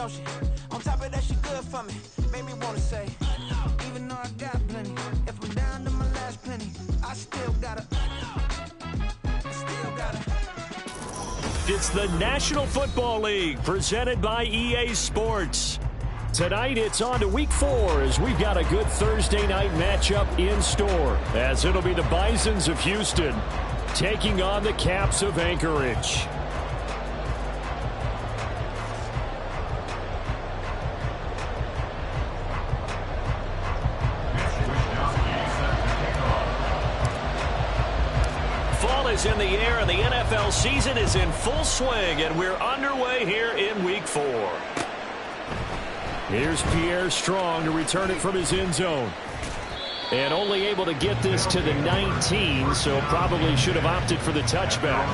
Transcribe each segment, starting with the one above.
don't she? On top of that, she good for me. Made me wanna say, even though I got plenty, if I'm down to my last penny, I still gotta. It's the National Football League presented by EA Sports. Tonight it's on to week 4 as we've got a good Thursday night matchup in store, as it'll be the Bisons of Houston taking on the Caps of Anchorage. Fall is in the air and the NFL season is in full swing, and we're underway here in week 4. Here's Pierre Strong to return it from his end zone. And only able to get this to the 19, so probably should have opted for the touchback.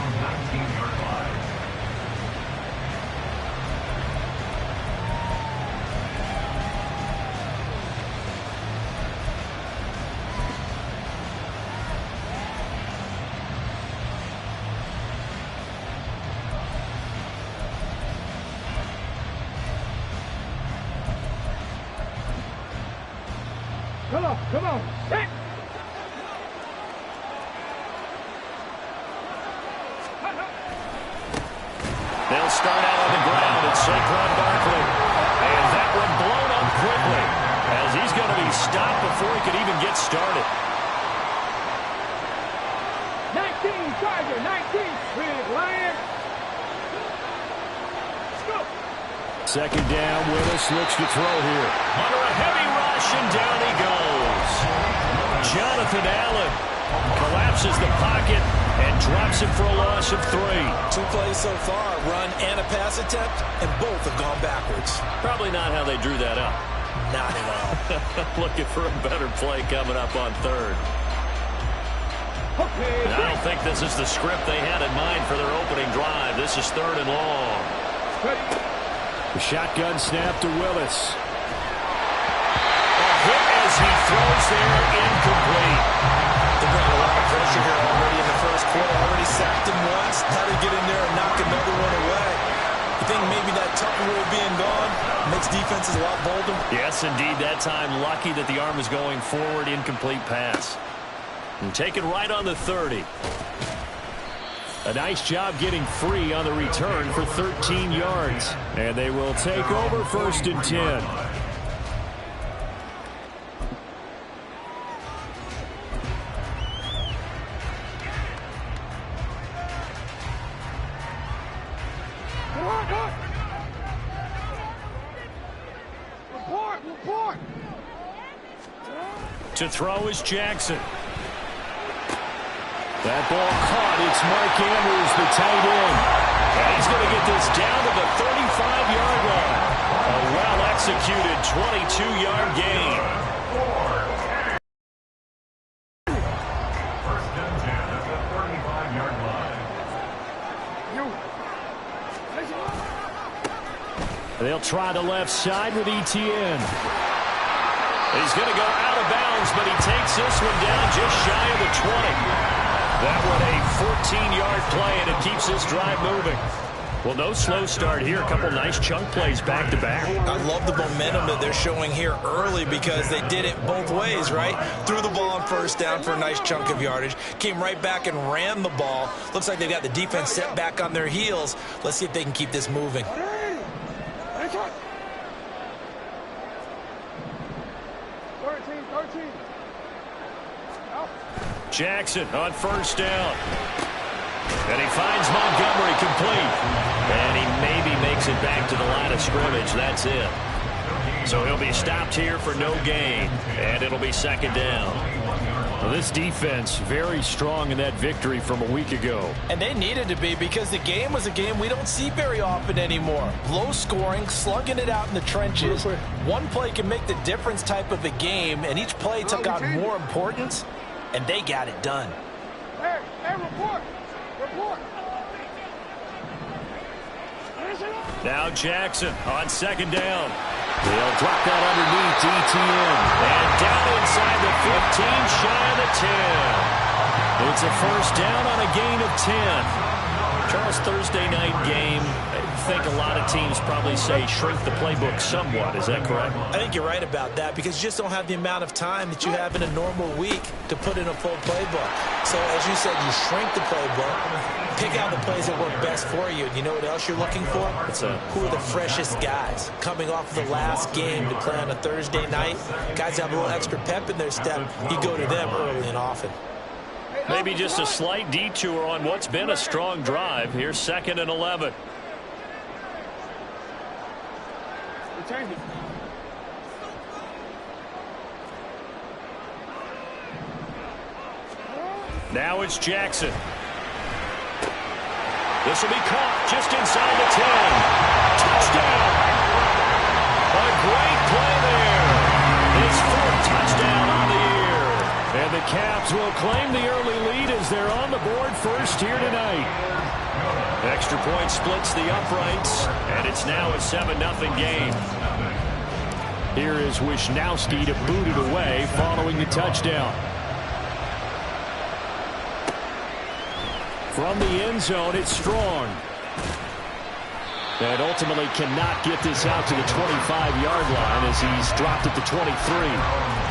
Come on. Hey. They'll start out on the ground at Saquon Barkley. And that one blown up quickly, as he's going to be stopped before he could even get started. 19, Tiger, 19. Big Lion. Let's go. Second down, Willis looks to throw here. Under a heavy rush, and down he goes. Jonathan Allen collapses the pocket and drops him for a loss of 3. 2 plays so far, run and a pass attempt, and both have gone backwards. Probably not how they drew that up. Not at all. Looking for a better play coming up on 3rd. Okay. And I don't think this is the script they had in mind for their opening drive. This is 3rd and long. Ready. The shotgun snap to Willis. A hit as he throws there, incomplete. They've got a lot of pressure here already in the first quarter. Already sacked him once. How to get in there and knock another one away. I think maybe that Tucker rule being gone makes defenses a lot bolder. Yes, indeed. That time, lucky that the arm is going forward. Incomplete pass. And taken right on the 30. A nice job getting free on the return for 13 yards. And they will take over 1st and 10. Report. To throw is Jackson. That ball caught. It's Mark Andrews, the tight end. And he's going to get this down to the 35-yard line. A well-executed 22-yard gain. First and 10 at the 35-yard line. They'll try the left side with Etienne. He's going to go out of bounds, but he takes this one down just shy of the 20. That one a 14-yard play, and it keeps this drive moving. Well, no slow start here. A couple nice chunk plays back-to-back. I love the momentum that they're showing here early because they did it both ways, right? Threw the ball on 1st down for a nice chunk of yardage. Came right back and ran the ball. Looks like they've got the defense set back on their heels. Let's see if they can keep this moving. 13. Jackson on 1st down. And he finds Montgomery complete. And he maybe makes it back to the line of scrimmage. That's it. So he'll be stopped here for no gain. And it'll be 2nd down. Well, this defense very strong in that victory from a week ago. And they needed to be because the game was a game we don't see very often anymore. Low scoring, slugging it out in the trenches. One play can make the difference type of a game, and each play took on more importance, and they got it done. Hey, report. Now Jackson on 2nd down. They'll drop that underneath to Etienne. And down inside the 15, shy of the 10. It's a 1st down on a gain of 10. Charles, Thursday night game, think a lot of teams probably say shrink the playbook somewhat. Is that correct? I think you're right about that because you just don't have the amount of time that you have in a normal week to put in a full playbook. So, as you said, you shrink the playbook, pick out the plays that work best for you. And you know what else you're looking for? Who are the freshest guys coming off of the last game to play on a Thursday night? Guys have a little extra pep in their step. You go to them early and often. Maybe just a slight detour on what's been a strong drive. Here's 2nd and 11. Now it's Jackson. This will be caught just inside the 10. Touchdown! A great play there. His 4th touchdown on the year. And the Caps will claim the early lead as they're on the board first here tonight. Extra point splits the uprights, and it's now a 7-0 game. Here is Wisnowski to boot it away following the touchdown. From the end zone, it's Strong. And ultimately cannot get this out to the 25-yard line as he's dropped at the 23.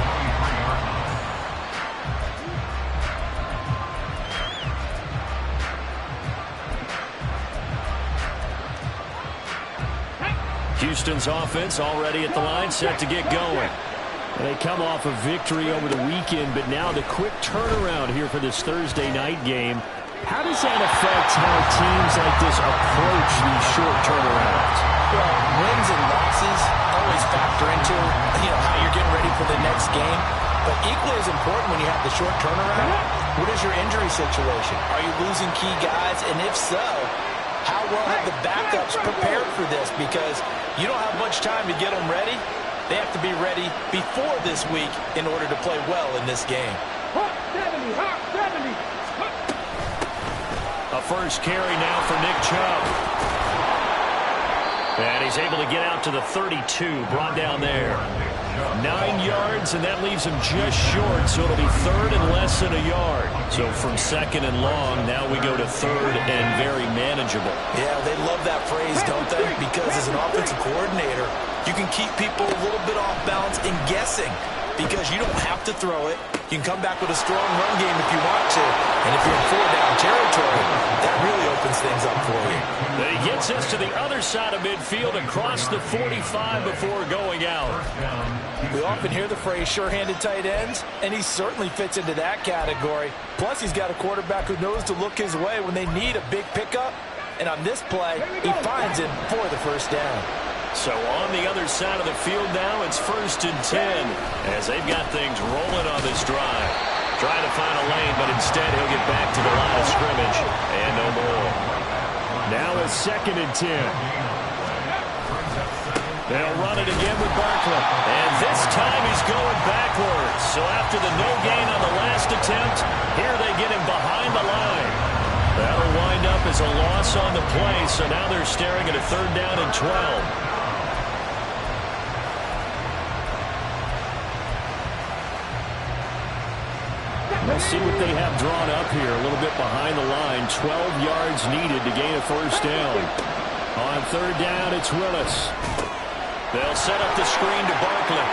Houston's offense already at the line, set to get going. And they come off a victory over the weekend, but now the quick turnaround here for this Thursday night game. How does that affect how teams like this approach these short turnarounds? Well, wins and losses always factor into how you're getting ready for the next game. But equally as important when you have the short turnaround, what is your injury situation? Are you losing key guys? And if so, how well have the backups prepared for this? Because you don't have much time to get them ready. They have to be ready before this week in order to play well in this game. Hot 70, hot 70. A first carry now for Nick Chubb. And he's able to get out to the 32, brought down there. 9 yards, and that leaves him just short, so it'll be 3rd and less than a yard. So from 2nd and long, now we go to 3rd and very manageable. Yeah, they love that phrase, don't they? Because as an offensive coordinator, you can keep people a little bit off balance and guessing because you don't have to throw it. You can come back with a strong run game if you want to. And if you're in 4-down territory, that really opens things up for you. He gets us to the other side of midfield across the 45 before going out. We often hear the phrase sure-handed tight ends, and he certainly fits into that category. Plus, he's got a quarterback who knows to look his way when they need a big pickup. And on this play, he finds him for the first down. So on the other side of the field now, it's 1st and 10 as they've got things rolling on this drive. Trying to find a lane, but instead he'll get back to the line of scrimmage and no more. Now it's 2nd and 10. They'll run it again with Barkley. And this time he's going backwards. So after the no gain on the last attempt, here they get him behind the line. That'll wind up as a loss on the play. So now they're staring at a 3rd down and 12. Let's see what they have drawn up here. A little bit behind the line. 12 yards needed to gain a 1st down. On 3rd down, it's Willis. They'll set up the screen to Barkley.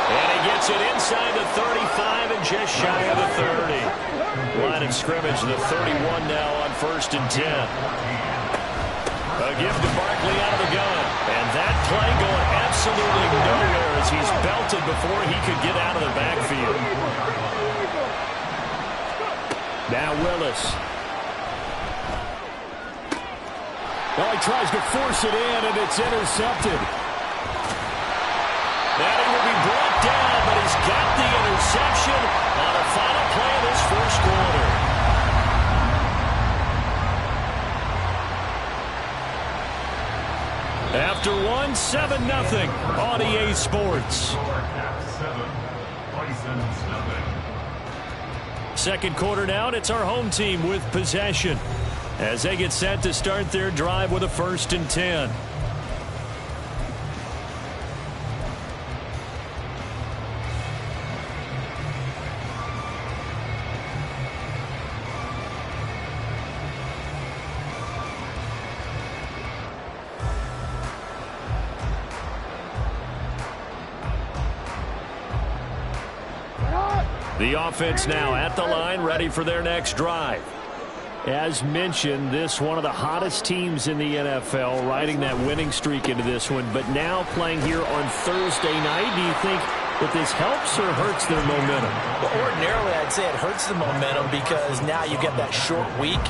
And he gets it inside the 35 and just shy of the 30. Line of scrimmage, the 31 now on 1st and 10. A give to Barkley out of the gun. And that play going absolutely nowhere as he's belted before he could get out of the backfield. Now Willis. Well, he tries to force it in, and it's intercepted. Now he will be brought down, but he's got the interception on a final play of this 1st quarter. After one, 7-0 on EA Sports. 2nd quarter now, and it's our home team with possession as they get set to start their drive with a 1st and 10. The offense now at the line, ready for their next drive. As mentioned, this one of the hottest teams in the NFL, riding that winning streak into this one, but now playing here on Thursday night. Do you think that this helps or hurts their momentum? Well, ordinarily, I'd say it hurts the momentum because now you get that short week.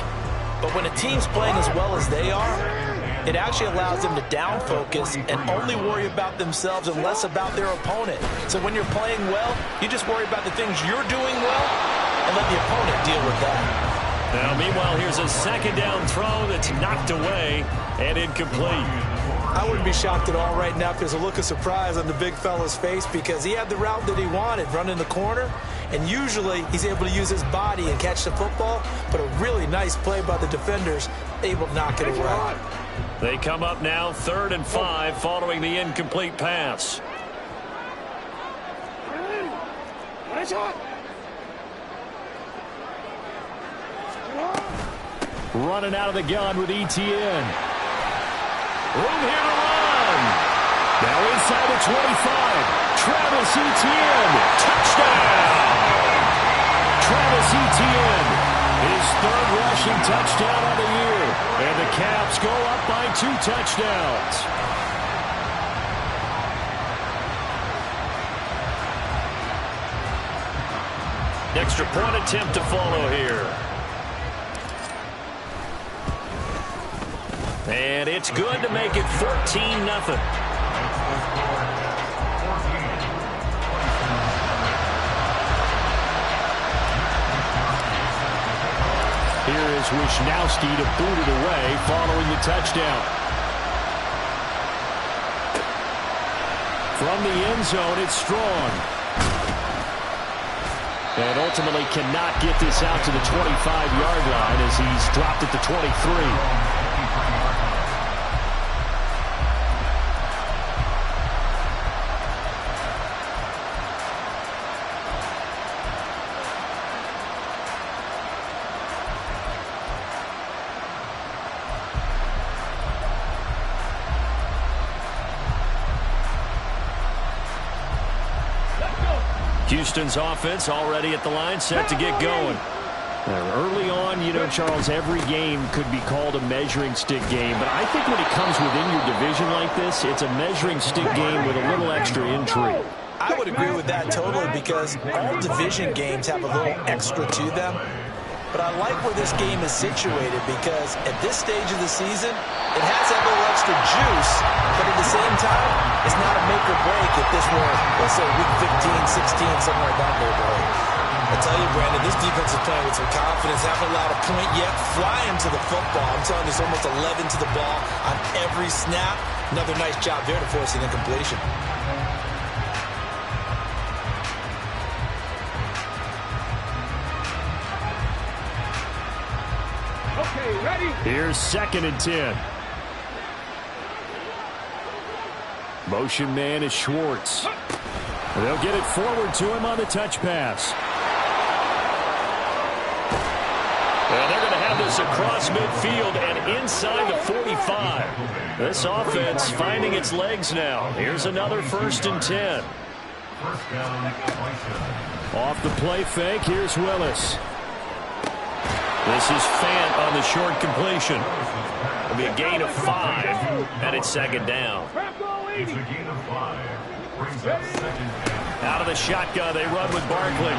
But when a team's playing as well as they are, it actually allows them to down focus and only worry about themselves and less about their opponent. So when you're playing well, you just worry about the things you're doing well and let the opponent deal with that. Now, meanwhile, here's a second down throw that's knocked away and incomplete. I wouldn't be shocked at all right now if there's a look of surprise on the big fella's face because he had the route that he wanted, running the corner, and usually he's able to use his body and catch the football, but a really nice play by the defenders, able to knock it away. They come up now 3rd and 5 following the incomplete pass. Running out of the gun with ETN. Room here to run. Now inside the 25. Travis Etienne. Touchdown. Travis Etienne. His 3rd rushing touchdown on the year. And the Caps go up by 2 touchdowns. Extra point attempt to follow here. And it's good to make it 14-0. Here is Wisnowski to boot it away following the touchdown. From the end zone, it's Strong. And ultimately cannot get this out to the 25-yard line as he's dropped at the 23. Houston's offense already at the line, set to get going. Early on, you know, Charles, every game could be called a measuring stick game, but I think when it comes within your division like this, it's a measuring stick game with a little extra intrigue. I would agree with that totally because all division games have a little extra to them. But I like where this game is situated because at this stage of the season, it has that little extra juice, but at the same time, it's not a make or break if this were, let's say, week 15, 16, somewhere in that neighborhood. I tell you, Brandon, this defense is playing with some confidence, haven't allowed a point yet, flying to the football. I'm telling you, it's almost 11 to the ball on every snap. Another nice job there to force an incompletion. Here's 2nd and 10. Motion man is Schwartz. They'll get it forward to him on the touch pass. And they're going to have this across midfield and inside the 45. This offense finding its legs now. Here's another 1st and 10. Off the play fake, here's Willis. This is Fant on the short completion. It'll be a gain of 5, and it's 2nd down. It's a gain of 5. Brings up 2nd down. Out of the shotgun, they run with Barkley.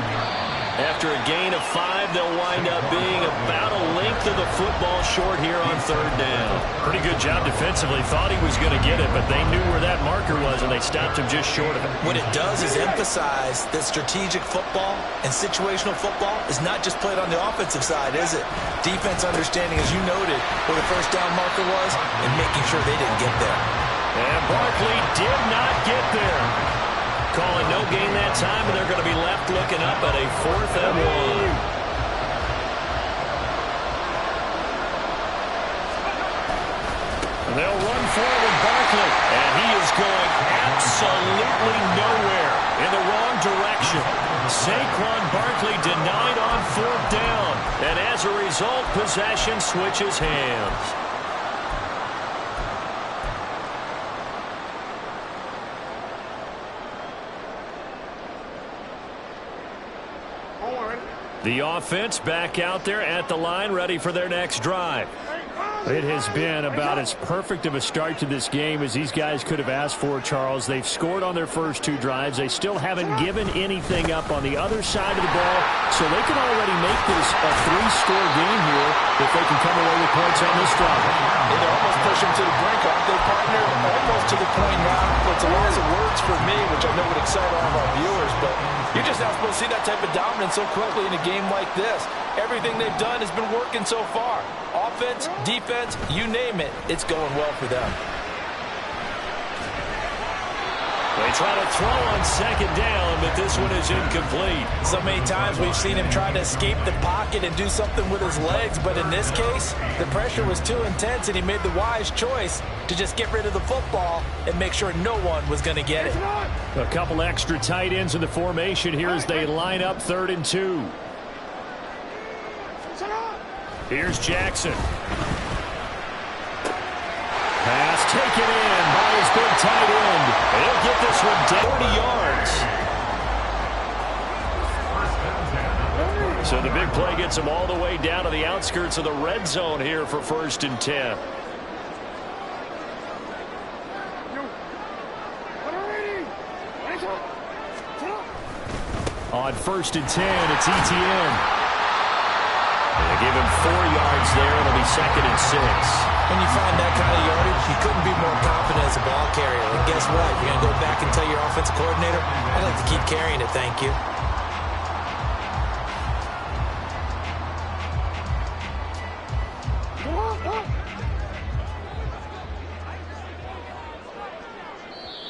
After a gain of 5, they'll wind up being about a length of the football short here on 3rd down. Pretty good job defensively. Thought he was going to get it, but they knew where that marker was, and they stopped him just short of it. What it does is emphasize that strategic football and situational football is not just played on the offensive side, is it? Defense understanding, as you noted, where the 1st down marker was and making sure they didn't get there. And Barkley did not get there. Calling no gain that time, and they're going to be left looking up at a 4th and 1. And they'll run forward with Barkley, and he is going absolutely nowhere in the wrong direction. Saquon Barkley denied on 4th down, and as a result, possession switches hands. The offense back out there at the line, ready for their next drive. It has been about as perfect of a start to this game as these guys could have asked for, Charles. They've scored on their first 2 drives. They still haven't given anything up on the other side of the ball, so they can already make this a 3-score game here if they can come away with points on this drive. They're almost pushing to the brink, aren't they, partner? Almost to the point now. It's a loss of words for me, which I know would excite all of our viewers, but you're just not supposed to see that type of dominance so quickly in a game like this. Everything they've done has been working so far. Offense, defense, you name it, it's going well for them. They try to throw on second down, but this one is incomplete. So many times we've seen him try to escape the pocket and do something with his legs, but in this case, the pressure was too intense, and he made the wise choice to just get rid of the football and make sure no one was going to get it. A couple extra tight ends in the formation here as they line up 3rd and 2. Here's Jackson. Pass taken in by his big tight end. He'll get this one down 40 yards. So the big play gets him all the way down to the outskirts of the red zone here for 1st and 10. On 1st and 10, it's ETN. They give him 4 yards there. It'll be 2nd and 6. When you find that kind of yardage, you couldn't be more confident as a ball carrier. And guess what? You're going to go back and tell your offensive coordinator, I'd like to keep carrying it, thank you.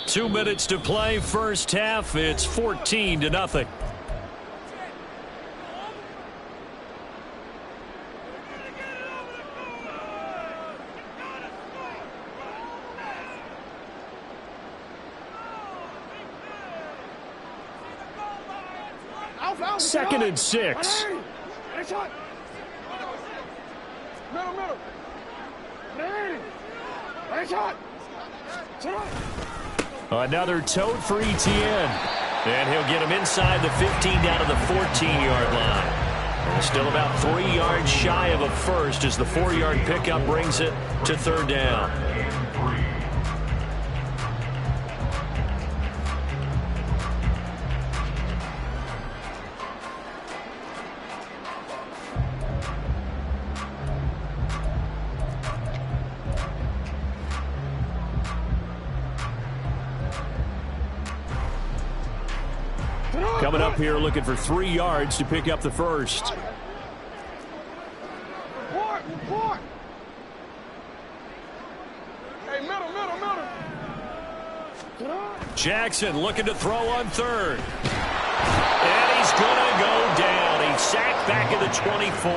Two minutes to play, first half. It's 14-0. Second and 6. Another tote for ETN. And he'll get him inside the 15 down to the 14-yard line. And still about 3 yards shy of a first as the 4-yard pickup brings it to 3rd down. Coming up here looking for 3 yards to pick up the first. Hey, middle. Jackson looking to throw on 3rd. And he's going to go down. He's sacked back at the 24.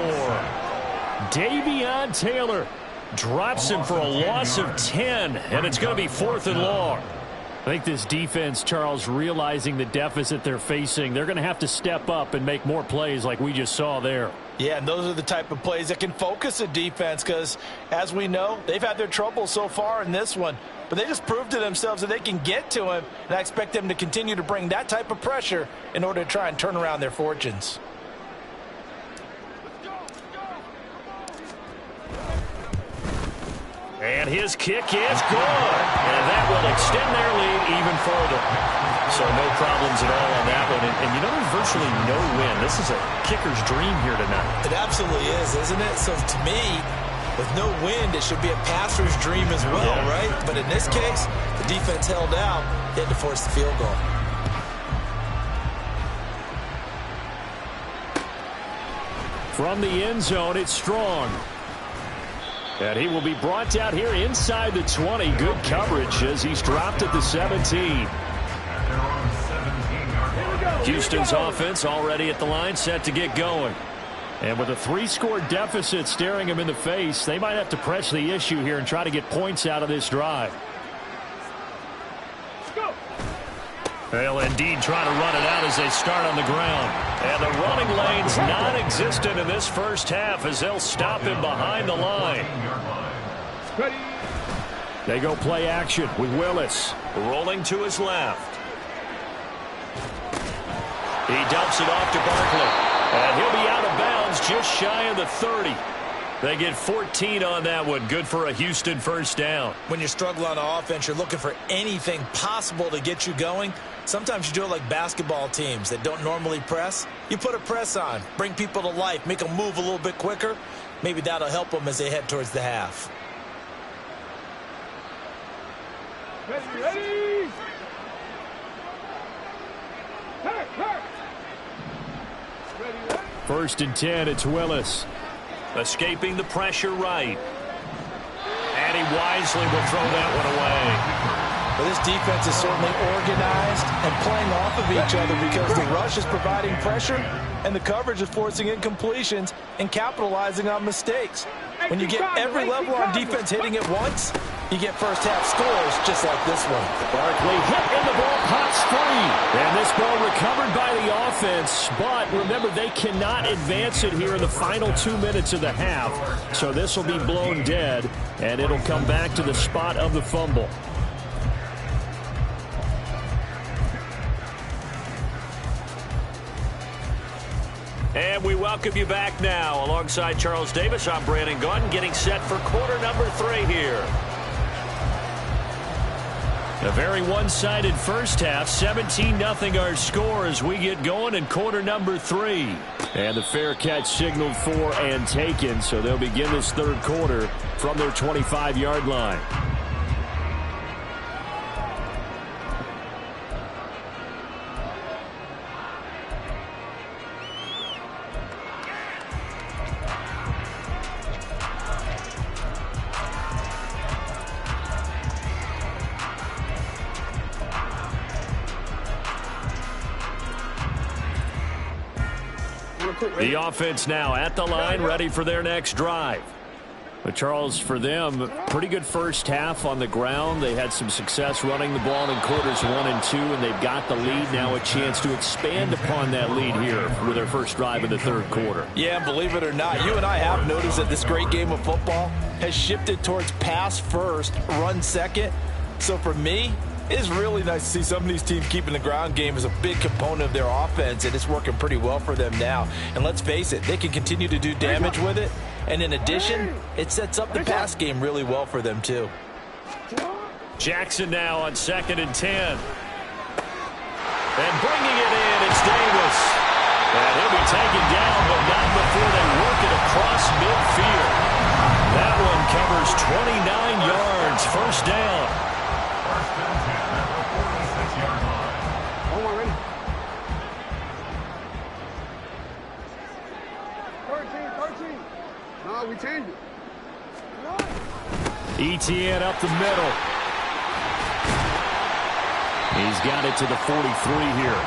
Davion Taylor drops him for a loss of 10, and it's going to be 4th and long. I think this defense, Charles, realizing the deficit they're facing, they're going to have to step up and make more plays like we just saw there. Yeah, and those are the type of plays that can focus a defense because, as we know, they've had their trouble so far in this one. But they just proved to themselves that they can get to him, and I expect them to continue to bring that type of pressure in order to try and turn around their fortunes. And his kick is good. And that will extend their lead even further. So no problems at all on that one. And you know, there's virtually no win. This is a kicker's dream here tonight. It absolutely is, isn't it? So to me, with no wind, it should be a passer's dream as well, right? But in this case, the defense held out. They had to force the field goal. From the end zone, it's Strong. And he will be brought down here inside the 20. Good coverage as he's dropped at the 17. Houston's offense already at the line, set to get going. And with a 3-score deficit staring him in the face, they might have to press the issue here and try to get points out of this drive. They'll indeed try to run it out as they start on the ground. And the running lane's non-existent in this first half as they'll stop him behind the line. They go play action with Willis. Rolling to his left. He dumps it off to Barkley. And he'll be out of bounds just shy of the 30. They get 14 on that one. Good for a Houston first down. When you struggle on offense, you're looking for anything possible to get you going. Sometimes you do it like basketball teams that don't normally press. You put a press on, bring people to life, make them move a little bit quicker. Maybe that'll help them as they head towards the half. Ready. First and 10, it's Willis. Escaping the pressure right. And he wisely will throw that one away. Well, this defense is certainly organized and playing off of each other because the rush is providing pressure and the coverage is forcing incompletions and capitalizing on mistakes. When you get every level on defense hitting at once, you get first half scores just like this one. Barkley hit and the ball pops free. And this ball recovered by the offense. But remember, they cannot advance it here in the final 2 minutes of the half. So this will be blown dead, and it'll come back to the spot of the fumble. And we welcome you back now. Alongside Charles Davis, I'm Brandon Gaudin, getting set for quarter number 3 here. A very one-sided first half. 17-0 our score as we get going in quarter number 3. And the fair catch signaled for and taken, so they'll begin this third quarter from their 25-yard line. The offense now at the line, ready for their next drive. But Charles, for them, pretty good first half on the ground. They had some success running the ball in quarters 1 and 2, and they've got the lead. Now a chance to expand upon that lead here with their first drive in the third quarter. Yeah, believe it or not, you and I have noticed that this great game of football has shifted towards pass first, run second. So for me, it's really nice to see some of these teams keeping the ground game as a big component of their offense, and it's working pretty well for them now. And let's face it, they can continue to do damage with it. And in addition, it sets up the pass game really well for them, too. Jackson now on 2nd and 10. And bringing it in, it's Davis. And he'll be taken down, but not before they work it across midfield. That one covers 29 yards, first down. We changed it. Etienne up the middle. He's got it to the 43 here.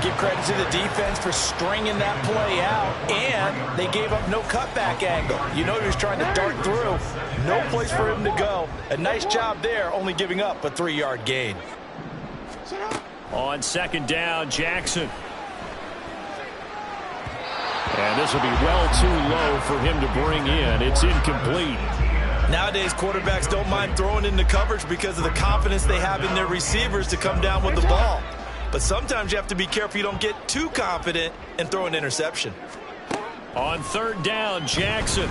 Give credit to the defense for stringing that play out, and they gave up no cutback angle. You know he was trying to dart through. No place for him to go. A nice job there, only giving up a 3-yard gain. On 2nd down, Jackson. And this will be well too low for him to bring in. It's incomplete. Nowadays, quarterbacks don't mind throwing into coverage because of the confidence they have in their receivers to come down with the ball. But sometimes you have to be careful you don't get too confident and throw an interception. On 3rd down, Jackson.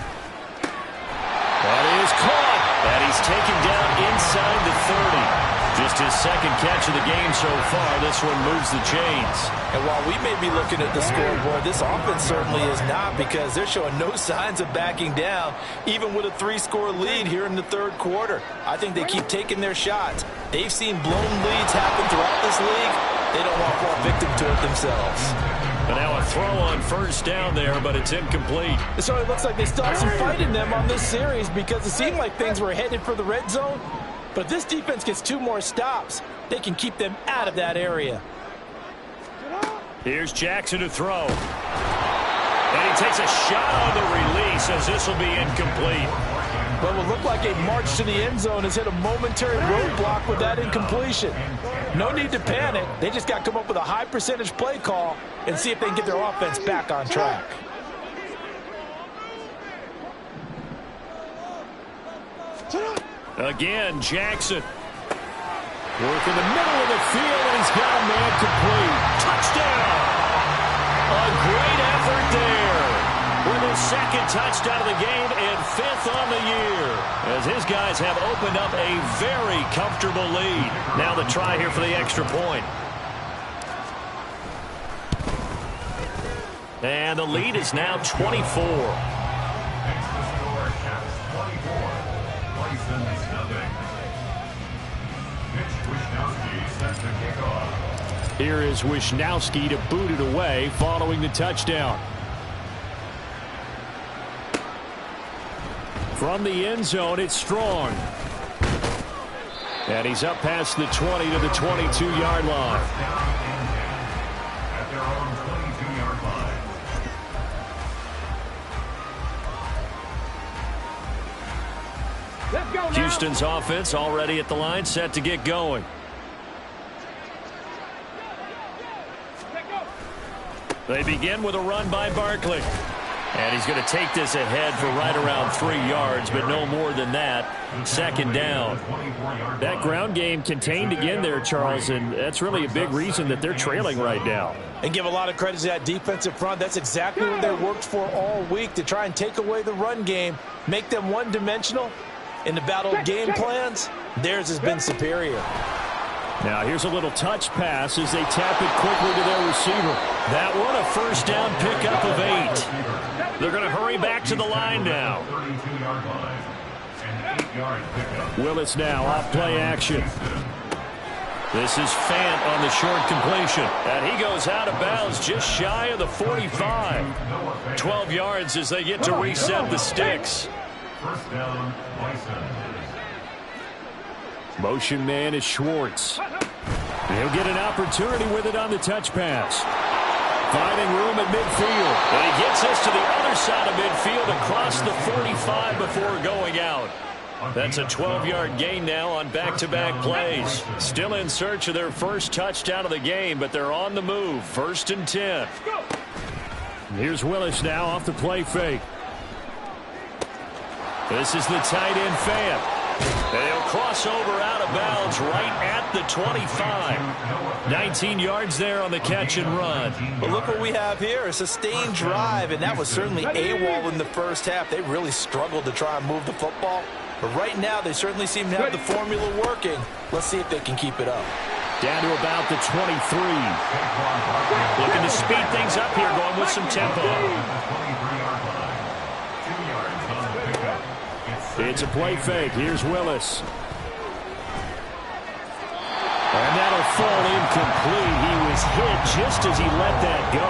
That is caught. And he's taken down inside the 30. Just his second catch of the game so far. This one moves the chains. And while we may be looking at the scoreboard, this offense certainly is not, because they're showing no signs of backing down, even with a 3-score lead here in the third quarter. I think they keep taking their shots. They've seen blown leads happen throughout this league. They don't want to fall victim to it themselves. But now a throw on 1st down there, but it's incomplete. So it looks like they still have some fight in them on this series, because it seemed like things were headed for the red zone. But if this defense gets 2 more stops, they can keep them out of that area. Here's Jackson to throw. And he takes a shot on the release as this will be incomplete. What would look like a march to the end zone has hit a momentary roadblock with that incompletion. No need to panic. They just got to come up with a high percentage play call and see if they can get their offense back on track. Again, Jackson. Work in the middle of the field, and he's got a man complete. Touchdown! A great effort there. With his second touchdown of the game and 5th on the year. As his guys have opened up a very comfortable lead. Now the try here for the extra point. And the lead is now 24. Here is Wisnowski to boot it away following the touchdown. From the end zone, it's Strong. And he's up past the 20 to the 22-yard line. At their own 22-yard line. Let's go now. Houston's offense already at the line, set to get going. They begin with a run by Barkley. And he's going to take this ahead for right around 3 yards, but no more than that. Second down. That ground game contained again there, Charles, and that's really a big reason that they're trailing right now. And give a lot of credit to that defensive front. That's exactly what they worked for all week, to try and take away the run game, make them one-dimensional. In the battle of game plans, theirs has been superior. Now here's a little touch pass as they tap it quickly to their receiver. That one a first down pickup of 8. They're going to hurry back to the line now. 32-yard line. An 8-yard pickup. Willis now off play action. This is Fant on the short completion. And he goes out of bounds just shy of the 45. 12 yards as they get to reset the sticks. First down, Bisons. Motion man is Schwartz. He'll get an opportunity with it on the touch pass. Finding room at midfield. And he gets us to the other side of midfield across the 45 before going out. That's a 12-yard gain now on back-to-back plays. Still in search of their first touchdown of the game, but they're on the move. 1st and 10. Here's Willis now off the play fake. This is the tight end Fant. And he'll cross over out of bounds right at the 25. 19 yards there on the catch and run. But look what we have here, a sustained drive, and that was certainly AWOL in the first half. They really struggled to try and move the football. But right now, they certainly seem to have the formula working. Let's see if they can keep it up. Down to about the 23. Looking to speed things up here, going with some tempo. It's a play fake. Here's Willis. And that'll fall incomplete. He was hit just as he let that go.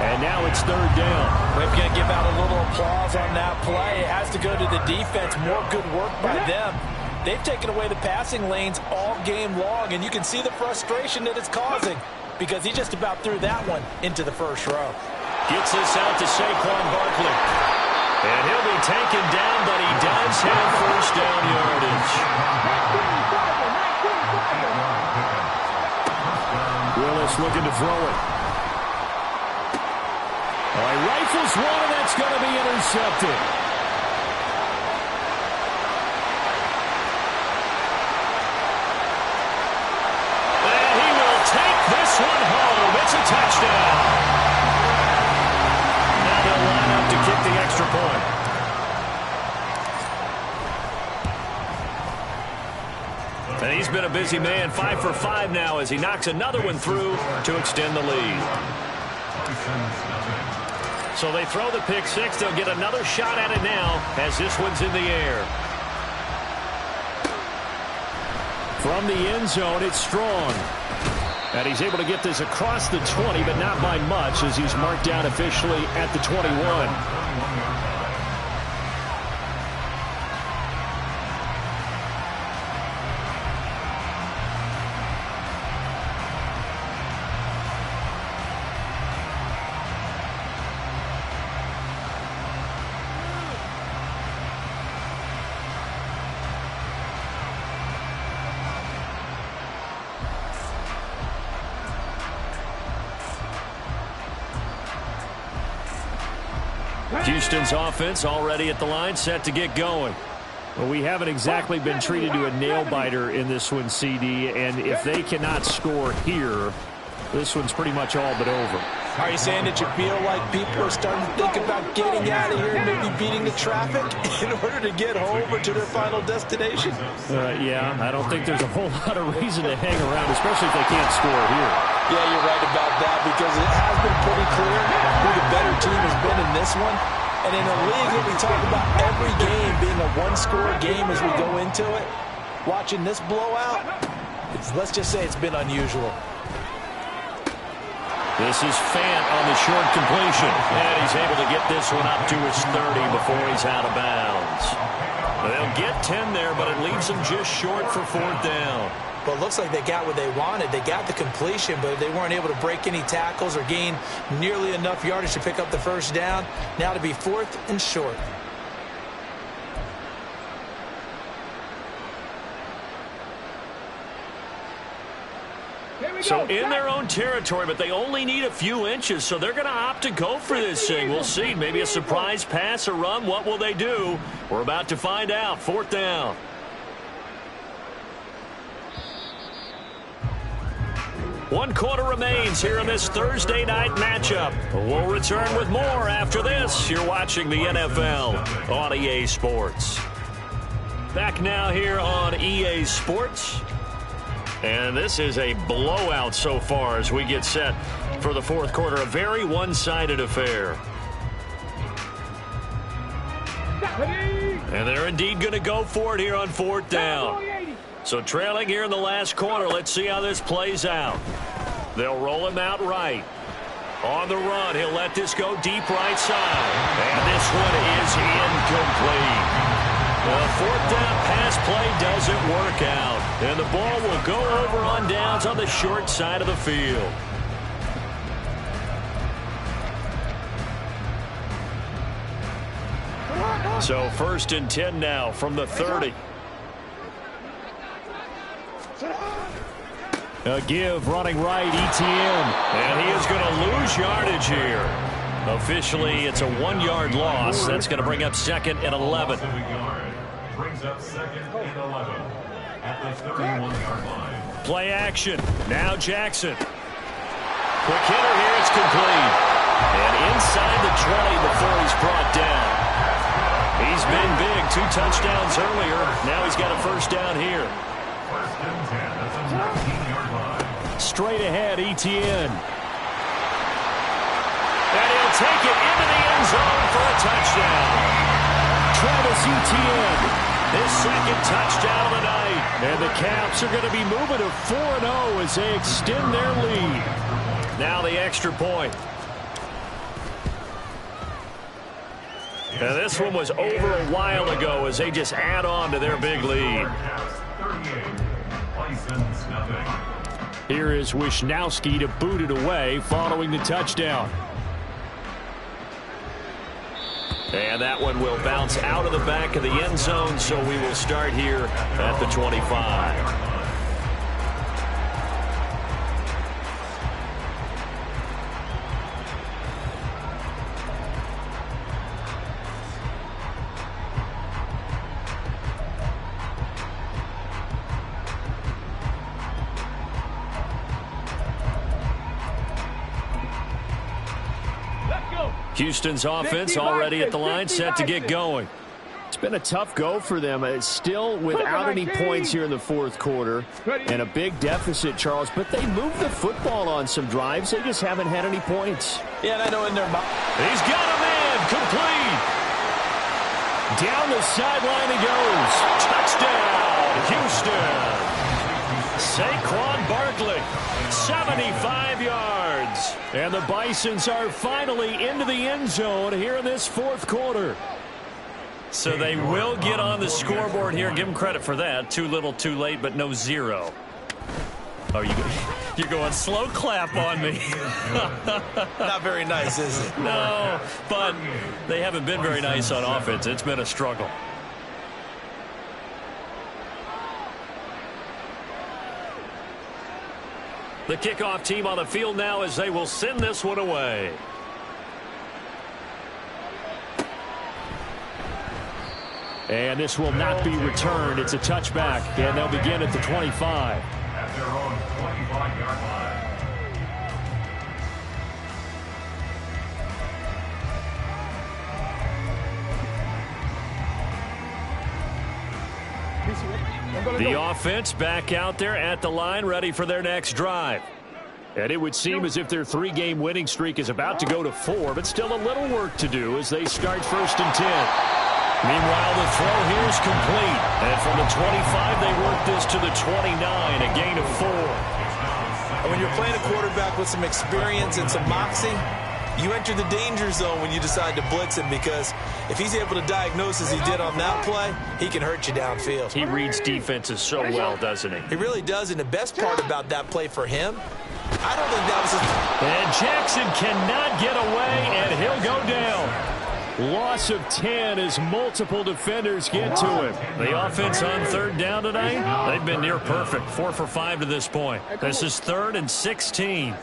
And now it's 3rd down. We're going to give out a little applause on that play. It has to go to the defense. More good work by them. They've taken away the passing lanes all game long, and you can see the frustration that it's causing because he just about threw that one into the first row. Gets this out to Saquon Barkley. And he'll be taken down, but he does have first down yardage. Willis looking to throw it. All right, rifles one, and that's going to be intercepted. And he will take this one home. It's a touchdown. Now they'll line up to kick the extra point. And he's been a busy man, 5 for 5 now as he knocks another one through to extend the lead. So they throw the pick six. They'll get another shot at it now as this one's in the air. From the end zone, it's Strong. And he's able to get this across the 20, but not by much as he's marked down officially at the 21. Houston's offense already at the line, set to get going. Well, we haven't exactly been treated to a nail-biter in this one, CD, and if they cannot score here, this one's pretty much all but over. Are you saying that you feel like people are starting to think about getting out of here and maybe beating the traffic in order to get home or to their final destination? Yeah, I don't think there's a whole lot of reason to hang around, especially if they can't score here. Yeah, you're right about that because it has been pretty clear who the better team has been in this one. And in a league that we talk about every game being a one-score game as we go into it, watching this blowout, let's just say it's been unusual. This is Fant on the short completion. And he's able to get this one up to his 30 before he's out of bounds. They'll get 10 there, but it leaves them just short for 4th down. Well, it looks like they got what they wanted. They got the completion, but they weren't able to break any tackles or gain nearly enough yardage to pick up the first down. Now to be 4th and short. So in their own territory, but they only need a few inches, so they're going to opt to go for this thing. We'll see. Maybe a surprise pass or run. What will they do? We're about to find out. 4th down. One quarter remains here in this Thursday night matchup. We'll return with more after this. You're watching the NFL on EA Sports. Back now here on EA Sports. And this is a blowout so far as we get set for the 4th quarter. A very one-sided affair. And they're indeed going to go for it here on 4th down. So trailing here in the last quarter, let's see how this plays out. They'll roll him out right. On the run, he'll let this go deep right side. And this one is incomplete. The 4th down pass play doesn't work out. And the ball will go over on downs on the short side of the field. So 1st and 10 now from the 30. A give running right, Etienne. And he is going to lose yardage here. Officially, it's a 1-yard loss. That's going to bring up 2nd and 11. Brings up 2nd and 11 at the 31-yard line. Play action. Now Jackson. Quick hitter here. It's complete. And inside the 20 before he's brought down. He's been big. 2 touchdowns earlier. Now he's got a first down here. 1st and 10. That's a 19-yard line. Straight ahead, Etienne. And he'll take it into the end zone for a touchdown. Travis Etienne, his 2nd touchdown of the night. And the Caps are going to be moving to 4-0 as they extend their lead. Now the extra point. Now this one was over a while ago as they just add on to their big lead. Here is Wisnowski to boot it away following the touchdown. And that one will bounce out of the back of the end zone, so we will start here at the 25. Houston's offense already at the line, set to get going. It's been a tough go for them. It's still without any points here in the 4th quarter and a big deficit, Charles. But they moved the football on some drives. They just haven't had any points. Yeah, and I know in their mind. He's got a man, complete. Down the sideline he goes. Touchdown, Houston. Saquon Barkley, 75 yards. And the Bisons are finally into the end zone here in this 4th quarter. So they will get on the scoreboard here. Give them credit for that. Too little, too late, but no 0. Oh, you're going slow clap on me. Not very nice, is it? No, but they haven't been very nice on offense. It's been a struggle. The kickoff team on the field now as they will send this one away. And this will not be returned. It's a touchback, and they'll begin at the 25. At their own 25-yard line. The offense back out there at the line, ready for their next drive. And it would seem as if their 3-game winning streak is about to go to 4, but still a little work to do as they start 1st and 10. Meanwhile, the throw here is complete. And from the 25, they work this to the 29, a gain of 4. And when you're playing a quarterback with some experience and some moxie, you enter the danger zone when you decide to blitz him, because if he's able to diagnose as he did on that play, he can hurt you downfield. He reads defenses so well, doesn't he? He really does, and the best part about that play for him, I don't think that was his... And Jackson cannot get away, and he'll go down. Loss of 10 as multiple defenders get to him. The offense on 3rd down tonight, they've been near perfect. 4 for 5 to this point. This is 3rd and 16.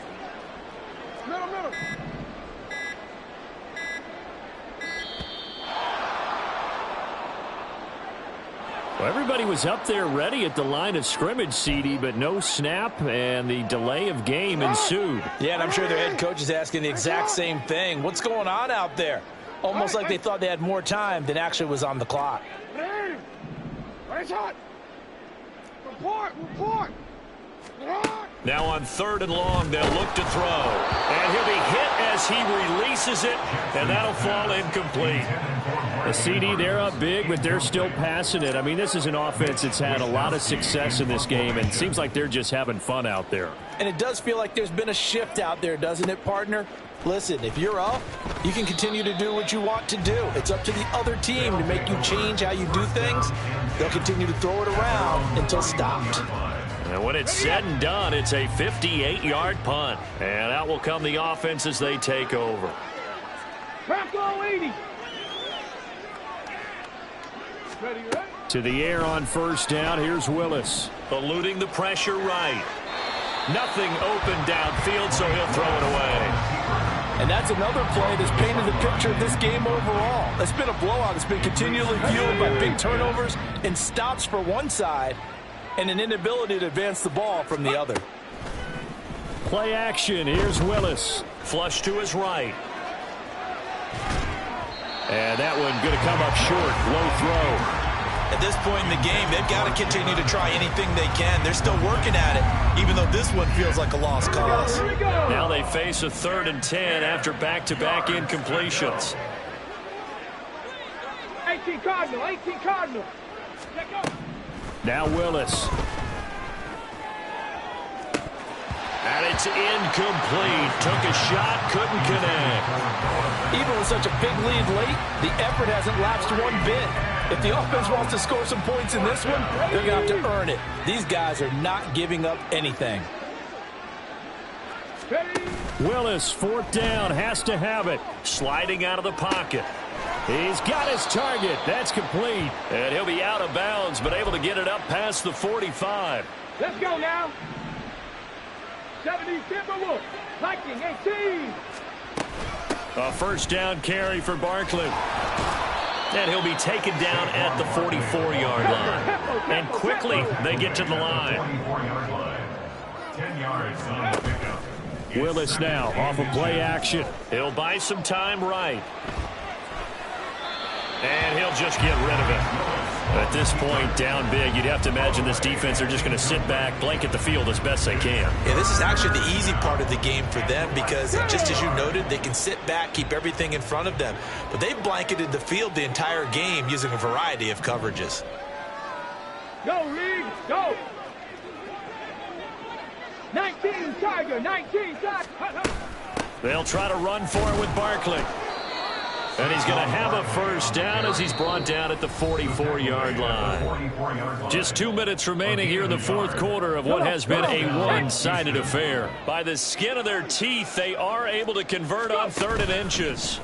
Well, everybody was up there ready at the line of scrimmage, CD, but no snap, and the delay of game ensued. Yeah, and I'm sure their head coach is asking the exact same thing. What's going on out there? Almost like they thought they had more time than actually was on the clock. Now on 3rd and long, they'll look to throw. And he'll be hit as he releases it, and that'll fall incomplete. The CD, they're up big, but they're still passing it. I mean, this is an offense that's had a lot of success in this game, and it seems like they're just having fun out there. And it does feel like there's been a shift out there, doesn't it, partner? Listen, if you're up, you can continue to do what you want to do. It's up to the other team to make you change how you do things. They'll continue to throw it around until stopped. And when it's said and done, it's a 58-yard punt. And out will come the offense as they take over. To the air on 1st down. Here's Willis. Eluding the pressure right. Nothing open downfield, so he'll throw it away. And that's another play that's painted the picture of this game overall. It's been a blowout. It's been continually fueled by big turnovers and stops for one side and an inability to advance the ball from the other. Play action. Here's Willis. Flush to his right. And that one going to come up short. Low throw. At this point in the game, they've got to continue to try anything they can. They're still working at it, even though this one feels like a lost cause. Now they face a 3rd and 10 after back-to-back incompletions. 18 Cardinal. Now Willis. And it's incomplete. Took a shot, couldn't connect. Even with such a big lead late, the effort hasn't lapsed one bit. If the offense wants to score some points in this one, they're going to have to earn it. These guys are not giving up anything. Willis, 4th down, has to have it. Sliding out of the pocket. He's got his target. That's complete. And he'll be out of bounds, but able to get it up past the 45. Let's go now. 70 Timberwolves. Viking 18. A 1st down carry for Barkley. And he'll be taken down at the 44-yard line. And quickly, they get to the line. 44-yard line. 10 yards on the pickup. Willis now off of play action. He'll buy some time right. And he'll just get rid of it. At this point, down big, you'd have to imagine this defense are just going to sit back, blanket the field as best they can. Yeah, this is actually the easy part of the game for them because, just as you noted, they can sit back, keep everything in front of them. But they've blanketed the field the entire game using a variety of coverages. Go, Reed, go. 19 Tiger, 19 Tiger. They'll try to run for it with Barkley. And he's going to have a 1st down as he's brought down at the 44-yard line. Just 2 minutes remaining here in the 4th quarter of what has been a one-sided affair. By the skin of their teeth, they are able to convert on 3rd and inches.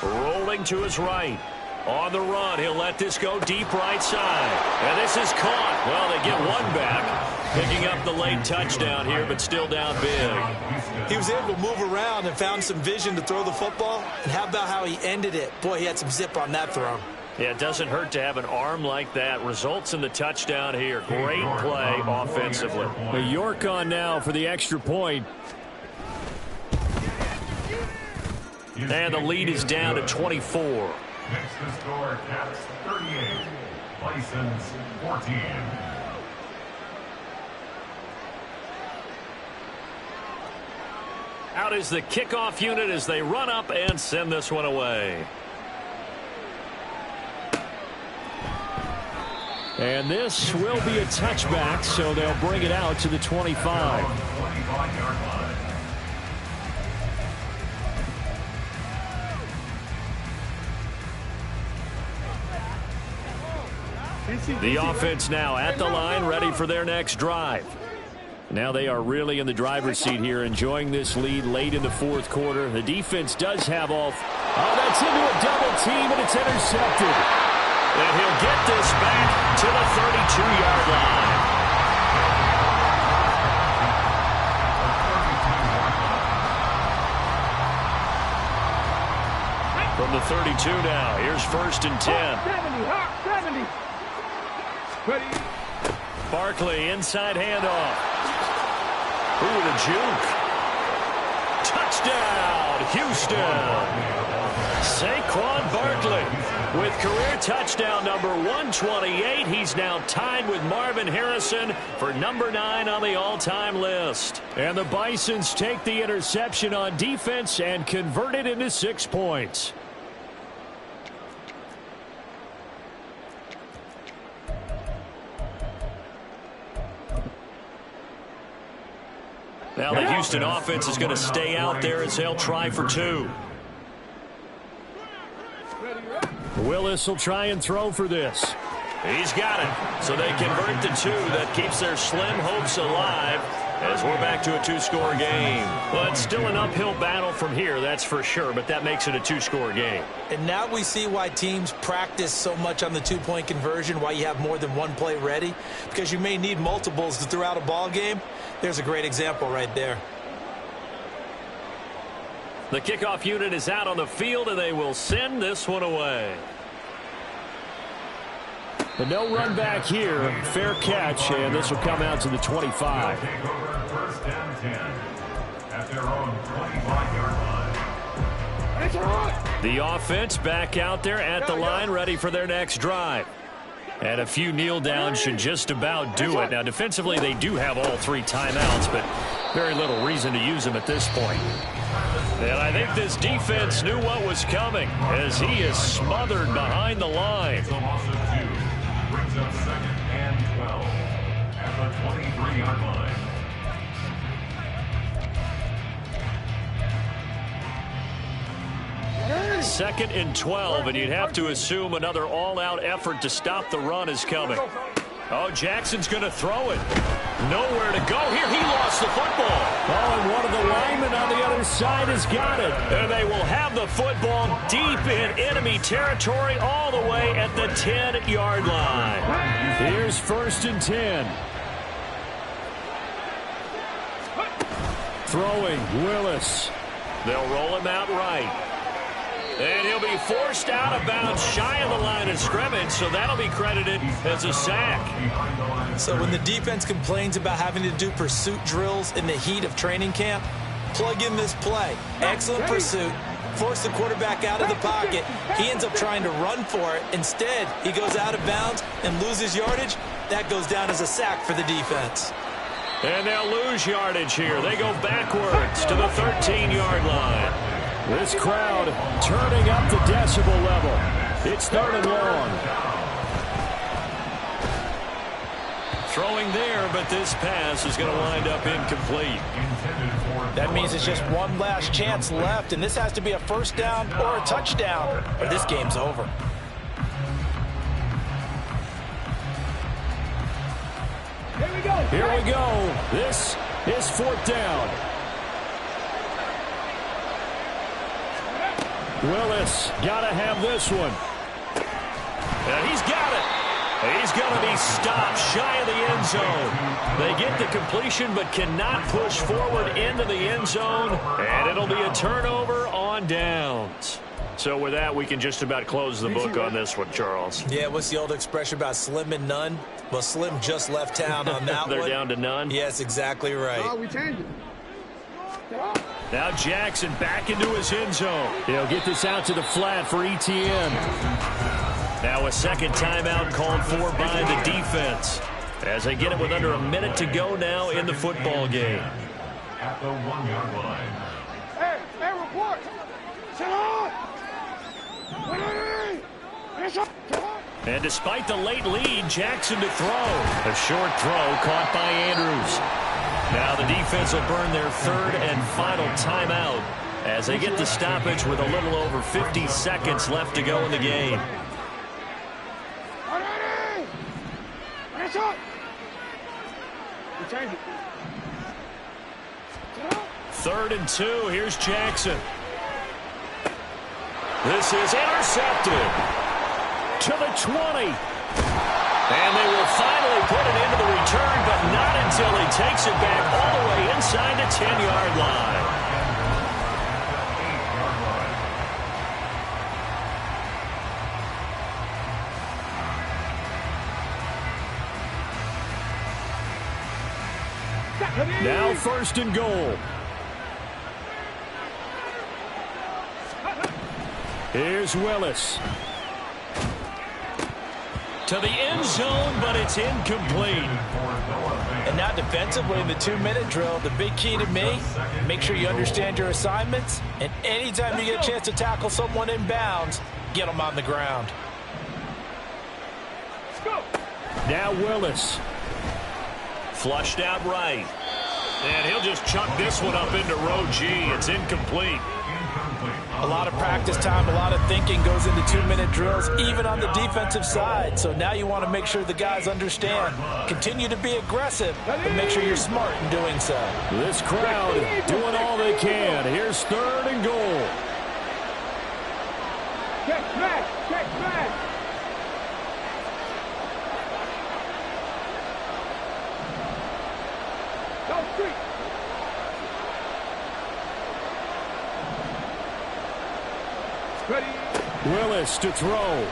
Rolling to his right. On the run, he'll let this go deep right side. And this is caught. Well, they get one back. Picking up the late touchdown here, but still down big. He was able to move around and found some vision to throw the football. And how about how he ended it? Boy, he had some zip on that throw. Yeah, it doesn't hurt to have an arm like that. Results in the touchdown here. Great play offensively. York on now for the extra point. And the lead is down to 24. Next to score, Caps 38. Bisons 14. Out is the kickoff unit as they run up and send this one away. And this will be a touchback, so they'll bring it out to the 25. The offense now at the line, ready for their next drive. Now they are really in the driver's seat here, enjoying this lead late in the fourth quarter. The defense does have all... Oh, that's into a double team, and it's intercepted. And he'll get this back to the 32-yard line. From the 32 now, here's 1st and 10. 70. Ready. Barkley, inside handoff. Ooh, the juke. Touchdown, Houston. Saquon Barkley with career touchdown number 128. He's now tied with Marvin Harrison for number 9 on the all-time list. And the Bisons take the interception on defense and convert it into 6 points. Now the Houston offense is going to stay out there as they'll try for 2. Willis will try and throw for this. He's got it. So they convert the 2. That keeps their slim hopes alive as we're back to a 2-score game. Well, it's still an uphill battle from here, that's for sure, but that makes it a 2-score game. And now we see why teams practice so much on the 2-point conversion, why you have more than one play ready, because you may need multiples throughout a ball game. There's a great example right there. The kickoff unit is out on the field, and they will send this one away. But no run back here. Fair catch, and this will come out to the 25. Take over 1st and 10 at their own 25-yard line. The offense back out there at the line, ready for their next drive. And a few kneel downs should just about do it. Now, defensively, they do have all 3 timeouts, but very little reason to use them at this point. And I think this defense knew what was coming as he is smothered behind the line. It's a loss of 2. Brings up 2nd and 12 at the 23-yard line. Second and 12, and you'd have to assume another all-out effort to stop the run is coming. Oh, Jackson's going to throw it. Nowhere to go here. He lost the football. Oh, and one of the linemen on the other side has got it. And they will have the football deep in enemy territory all the way at the 10-yard line. Here's 1st and 10. Throwing, Willis. They'll roll him out right. And he'll be forced out of bounds shy of the line of scrimmage, so that'll be credited as a sack. So when the defense complains about having to do pursuit drills in the heat of training camp, plug in this play. Excellent pursuit. Force the quarterback out of the pocket. He ends up trying to run for it. Instead, he goes out of bounds and loses yardage. That goes down as a sack for the defense. And they'll lose yardage here. They go backwards to the 13-yard line. This crowd turning up the decibel level. It's 3rd and long. Throwing there, but this pass is going to wind up incomplete. That means it's just one last chance left, and this has to be a 1st down or a touchdown, or this game's over. Here we go. This is 4th down. Willis got to have this one. And he's got it. He's going to be stopped shy of the end zone. They get the completion but cannot push forward into the end zone. And it'll be a turnover on downs. So with that, we can just about close the book on this one, Charles. Yeah, what's the old expression about slim and none? Well, Slim just left town on that They're one. down to none? Yes, exactly right. Oh, we changed it. Now Jackson back into his end zone. He'll get this out to the flat for ETN. Now a second timeout called for by the defense as they get it with under a minute to go now in the football game. At the 1-yard line. Hey, report. Sit on. And despite the late lead, Jackson to throw. A short throw caught by Andrews. Now the defense will burn their third and final timeout as they get the stoppage with a little over 50 seconds left to go in the game. Third and 2. Here's Jackson. This is intercepted to the 20. And they will finally put it into the return, but not until he takes it back all the way inside the 10-yard line. Now first and goal. Here's Willis. To the end zone, but it's incomplete. And now defensively in the 2-minute drill, the big key to me, make sure you understand your assignments, and anytime you get a chance to tackle someone in bounds, get them on the ground. Now Willis. Flushed out right. And he'll just chuck this one up into row G. It's incomplete. A lot of practice time, a lot of thinking goes into 2-minute drills, even on the defensive side. So now you want to make sure the guys understand. Continue to be aggressive, but make sure you're smart in doing so. This crowd doing all they can. Here's third and goal. Check smash. Willis to throw.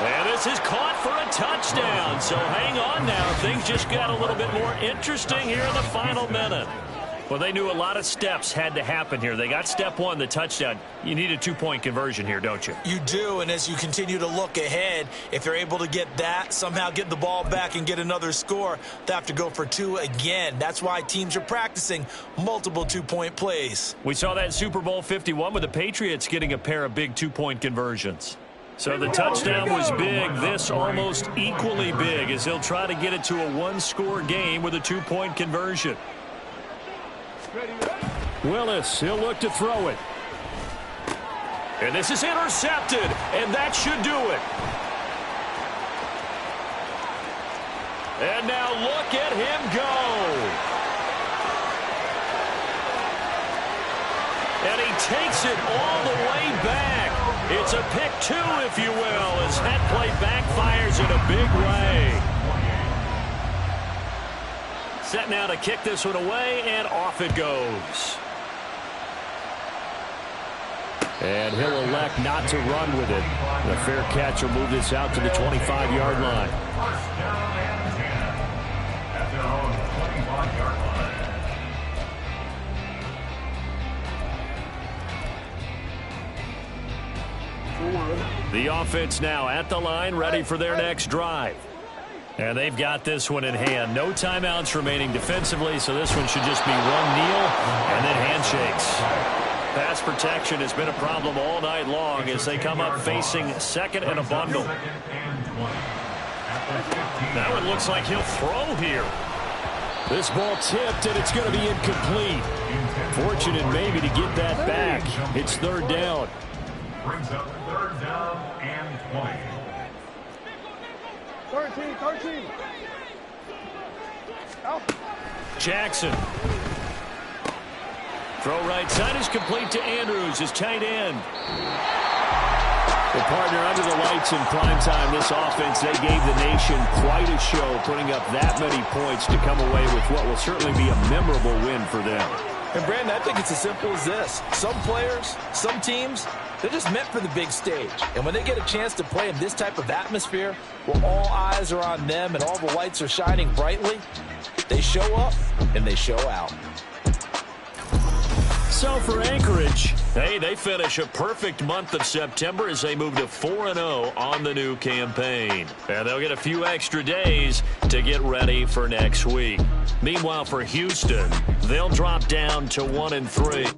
And this is caught for a touchdown. So hang on now. Things just got a little bit more interesting here in the final minute. Well, they knew a lot of steps had to happen here. They got step one, the touchdown. You need a 2-point conversion here, don't you? You do, and as you continue to look ahead, if they're able to get that, somehow get the ball back and get another score, they have to go for 2 again. That's why teams are practicing multiple 2-point plays. We saw that in Super Bowl 51 with the Patriots getting a pair of big 2-point conversions. So the touchdown was big. This almost equally big as he'll try to get it to a 1-score game with a 2-point conversion. Willis, he'll look to throw it. And this is intercepted, and that should do it. And now look at him go. And he takes it all the way back. It's a pick 2, if you will, as that play backfires in a big way. Set now to kick this one away, and off it goes. And he'll elect not to run with it. The fair catch will move this out to the 25-yard line. First down and 10 at their own 25-yard line. The offense now at the line, ready for their next drive. And they've got this one in hand. No timeouts remaining defensively, so this one should just be one kneel and then handshakes. Pass protection has been a problem all night long as they come up facing second and a bundle. Now it looks like he'll throw here. This ball tipped, and it's going to be incomplete. Fortunate maybe to get that back. It's third down. Brings up third down and 20. 13. Out. Jackson. Throw right side is complete to Andrews, his tight end. Well, partner, under the lights in primetime, this offense, they gave the nation quite a show, putting up that many points to come away with what will certainly be a memorable win for them. And, Brandon, I think it's as simple as this. Some players, some teams, they're just meant for the big stage. And when they get a chance to play in this type of atmosphere, where all eyes are on them and all the lights are shining brightly, they show up and they show out. so for Anchorage. Hey, they finish a perfect month of September as they move to 4-0 on the new campaign. And they'll get a few extra days to get ready for next week. Meanwhile, for Houston, they'll drop down to 1-3.